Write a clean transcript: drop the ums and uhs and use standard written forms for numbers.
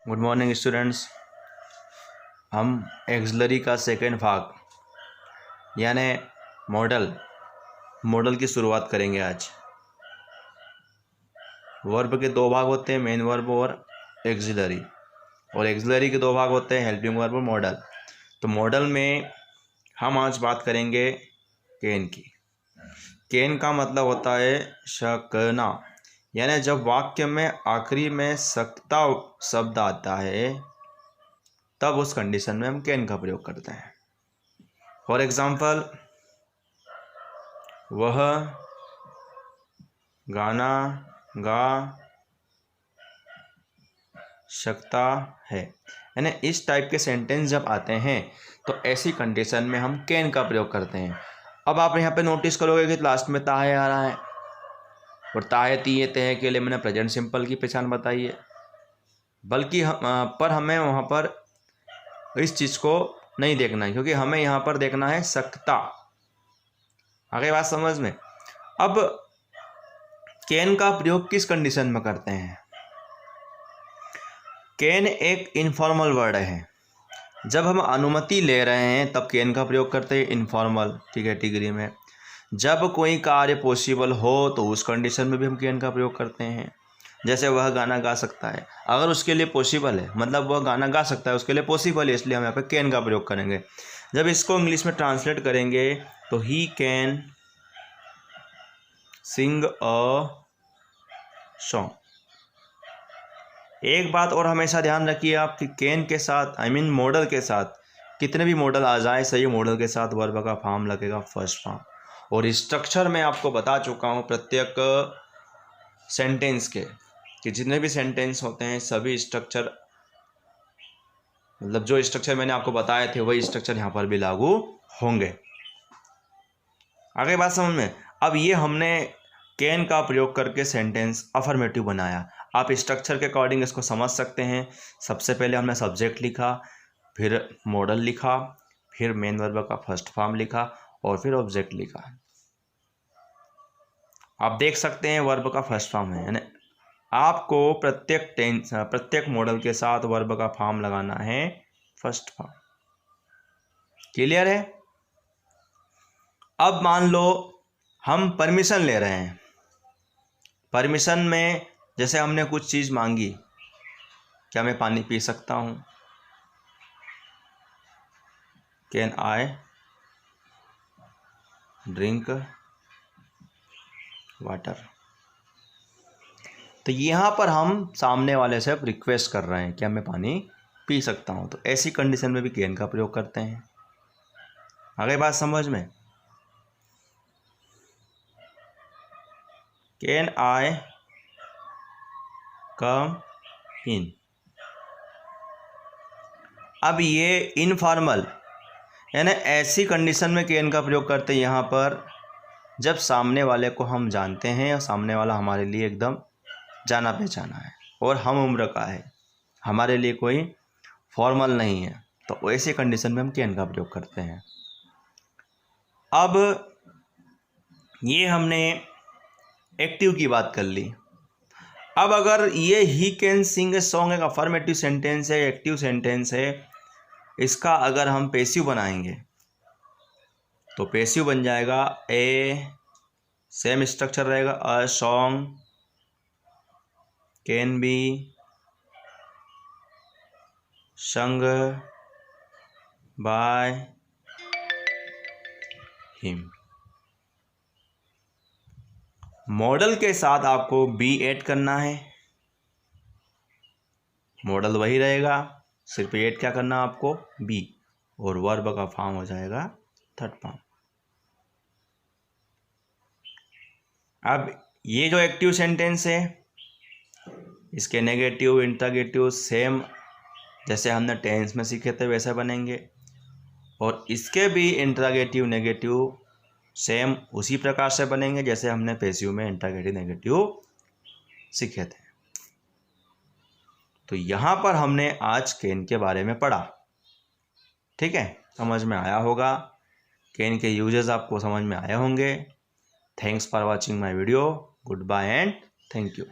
Good morning students. हम axillary का second भाग यानी मॉडल की शुरुआत करेंगे आज। वर्ब के दो भाग होते हैं, मेन वर्ब और एक्सिलरी के दो भाग होते हैं, हेल्पिंग वर्ब और मॉडल। तो मॉडल में हम आज बात करेंगे कैन की। कैन का मतलब होता है शकना, यानी जब वाक्य में आखिरी में सकता शब्द आता है तब उस कंडीशन में हम कैन का प्रयोग करते हैं। फॉर एग्जाम्पल, वह गाना गा सकता है, यानी इस टाइप के सेंटेंस जब आते हैं तो ऐसी कंडीशन में हम कैन का प्रयोग करते हैं। अब आप यहाँ पे नोटिस करोगे कि लास्ट में ताहे आ रहा है और ताहे तीये तह के लिए मैंने प्रेजेंट सिंपल की पहचान बताई है, बल्कि पर हमें वहाँ पर इस चीज़ को नहीं देखना है, क्योंकि हमें यहाँ पर देखना है सकता। आगे बात समझ में। अब कैन का प्रयोग किस कंडीशन में करते हैं? कैन एक इनफॉर्मल वर्ड है। जब हम अनुमति ले रहे हैं तब कैन का प्रयोग करते हैं इनफॉर्मल की कैटेगरी में। जब कोई कार्य पॉसिबल हो तो उस कंडीशन में भी हम कैन का प्रयोग करते हैं। जैसे वह गाना गा सकता है, अगर उसके लिए पॉसिबल है, मतलब वह गाना गा सकता है, उसके लिए पॉसिबल है, इसलिए हम यहाँ पे कैन का प्रयोग करेंगे। जब इसको इंग्लिश में ट्रांसलेट करेंगे तो he can sing a song. एक बात और हमेशा ध्यान रखिए आप कि कैन के साथ मॉडल के साथ कितने भी मॉडल आ जाए, सही मॉडल के साथ वर्ब का फॉर्म लगेगा फर्स्ट फॉर्म। और स्ट्रक्चर में आपको बता चुका हूँ प्रत्येक सेंटेंस के कि जितने भी सेंटेंस होते हैं सभी स्ट्रक्चर, मतलब जो स्ट्रक्चर मैंने आपको बताए थे वही स्ट्रक्चर यहाँ पर भी लागू होंगे। आगे बात समझ में। अब ये हमने कैन का प्रयोग करके सेंटेंस अफर्मेटिव बनाया। आप स्ट्रक्चर के अकॉर्डिंग इसको समझ सकते हैं। सबसे पहले हमने सब्जेक्ट लिखा, फिर मॉडल लिखा, फिर मेन वर्ब का फर्स्ट फॉर्म लिखा और फिर ऑब्जेक्ट लिखा। आप देख सकते हैं वर्ब का फर्स्ट फॉर्म है, यानी आपको प्रत्येक मॉडल के साथ वर्ब का फॉर्म लगाना है फर्स्ट फॉर्म। क्लियर है? अब मान लो हम परमिशन ले रहे हैं। परमिशन में जैसे हमने कुछ चीज़ मांगी, क्या मैं पानी पी सकता हूँ? Can I drink water. तो यहाँ पर हम सामने वाले से रिक्वेस्ट कर रहे हैं, क्या मैं पानी पी सकता हूँ? तो ऐसी कंडीशन में भी कैन का प्रयोग करते हैं। आगे बात समझ में। कैन आई कम इन। अब ये इनफॉर्मल, यानी ऐसी कंडीशन में कैन का प्रयोग करते हैं यहाँ पर जब सामने वाले को हम जानते हैं और सामने वाला हमारे लिए एकदम जाना पहचाना है और हम उम्र का है, हमारे लिए कोई फॉर्मल नहीं है, तो ऐसी कंडीशन में हम कैन का प्रयोग करते हैं। अब ये हमने एक्टिव की बात कर ली। अब अगर ये he can sing a song एक अफर्मेटिव सेंटेंस है, एक्टिव सेंटेंस है, इसका अगर हम पैसिव बनाएंगे तो पैसिव बन जाएगा ए, सेम स्ट्रक्चर रहेगा, a song can be sung by him. Model के साथ आपको बी ऐड करना है, मॉडल वही रहेगा, सिर्फ ऐड क्या करना आपको, बी, और वर्ब का फॉर्म हो जाएगा थर्ड फॉर्म। अब ये जो एक्टिव सेंटेंस है इसके नेगेटिव इंटरोगेटिव सेम जैसे हमने टेंस में सीखे थे वैसे बनेंगे, और इसके भी इंटरोगेटिव नेगेटिव सेम उसी प्रकार से बनेंगे जैसे हमने पैसिव में इंटरोगेटिव नेगेटिव सीखे थे। तो यहाँ पर हमने आज कैन के बारे में पढ़ा। ठीक है, समझ में आया होगा। कैन के यूजेस आपको समझ में आए होंगे। Thanks for watching my video. Goodbye and thank you.